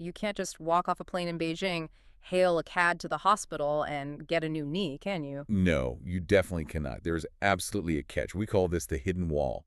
You can't just walk off a plane in Beijing, hail a cad to the hospital, and get a new knee, can you? No, you definitely cannot. There is absolutely a catch. We call this the hidden wall.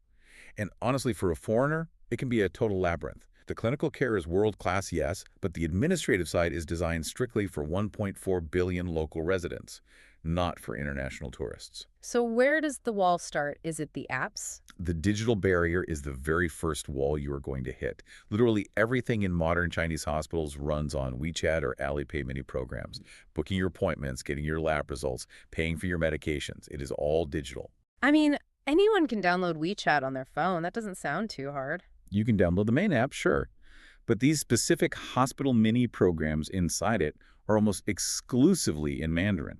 And honestly, for a foreigner, it can be a total labyrinth. The clinical care is world-class, yes, but the administrative side is designed strictly for 1.4 billion local residents, not for international tourists. So where does the wall start? Is it the apps? The digital barrier is the very first wall you are going to hit. Literally everything in modern Chinese hospitals runs on WeChat or Alipay mini programs. Booking your appointments, getting your lab results, paying for your medications. It is all digital. I mean, anyone can download WeChat on their phone. That doesn't sound too hard. You can download the main app, sure, but these specific hospital mini programs inside it are almost exclusively in Mandarin.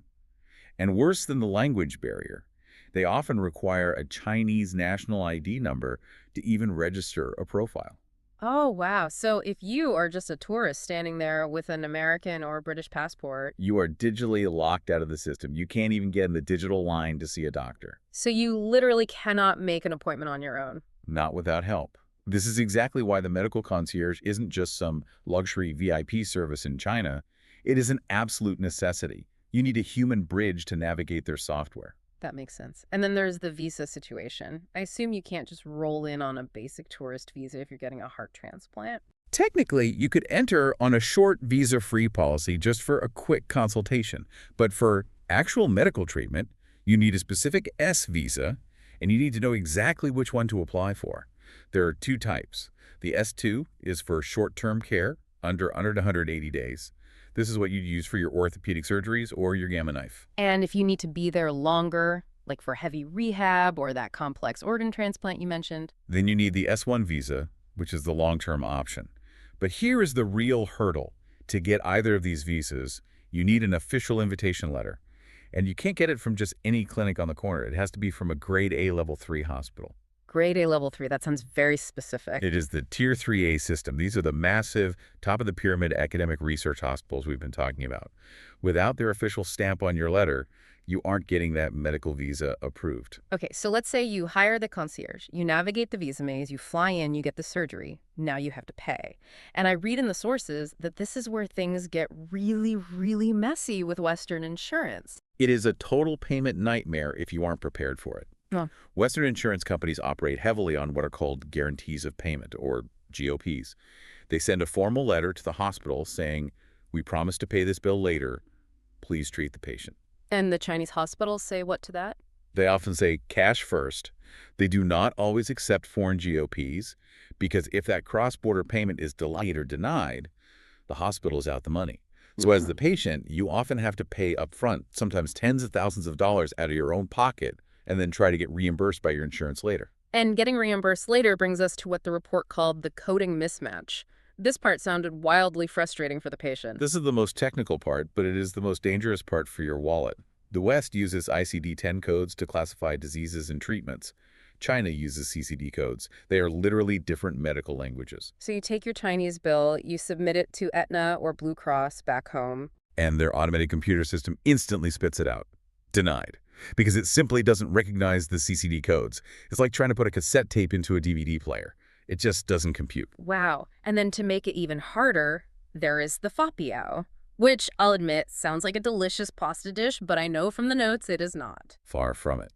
And worse than the language barrier, they often require a Chinese national ID number to even register a profile. Oh, wow. So if you are just a tourist standing there with an American or British passport, You are digitally locked out of the system. You can't even get in the digital line to see a doctor, so you literally cannot make an appointment on your own. not without help. This is exactly why the medical concierge isn't just some luxury VIP service in China. It is an absolute necessity. You need a human bridge to navigate their software. That makes sense. And then there's the visa situation. I assume you can't just roll in on a basic tourist visa if you're getting a heart transplant. Technically, you could enter on a short visa-free policy just for a quick consultation. But for actual medical treatment, you need a specific S visa, and you need to know exactly which one to apply for. There are two types. The S2 is for short-term care, under 180 days. This is what you'd use for your orthopedic surgeries or your gamma knife. And if you need to be there longer, like for heavy rehab or that complex organ transplant you mentioned. Then you need the S1 visa, which is the long-term option. But here is the real hurdle. To get either of these visas, you need an official invitation letter. And you can't get it from just any clinic on the corner. It has to be from a grade A level 3 hospital. Grade A level 3, that sounds very specific. It is the Tier 3A system. These are the massive, top-of-the-pyramid academic research hospitals we've been talking about. Without their official stamp on your letter, you aren't getting that medical visa approved. Okay, so let's say you hire the concierge, you navigate the visa maze, you fly in, you get the surgery. Now you have to pay. And I read in the sources that this is where things get really, really messy with Western insurance. It is a total payment nightmare if you aren't prepared for it. Oh. Western insurance companies operate heavily on what are called guarantees of payment, or GOPs. They send a formal letter to the hospital saying, "We promise to pay this bill later. Please treat the patient." And the Chinese hospitals say what to that? They often say cash first. They do not always accept foreign GOPs because if that cross-border payment is delayed or denied, the hospital is out the money. So as the patient, you often have to pay up front, sometimes tens of thousands of dollars out of your own pocket, and then try to get reimbursed by your insurance later. And getting reimbursed later brings us to what the report called the coding mismatch. This part sounded wildly frustrating for the patient. This is the most technical part, but it is the most dangerous part for your wallet. The West uses ICD-10 codes to classify diseases and treatments. China uses CCD codes. They are literally different medical languages. So you take your Chinese bill, you submit it to Aetna or Blue Cross back home. And their automated computer system instantly spits it out. Denied. Because it simply doesn't recognize the CCD codes. It's like trying to put a cassette tape into a DVD player. It just doesn't compute. Wow. And then to make it even harder, there is the fapiao, which I'll admit sounds like a delicious pasta dish, but I know from the notes it is not. Far from it.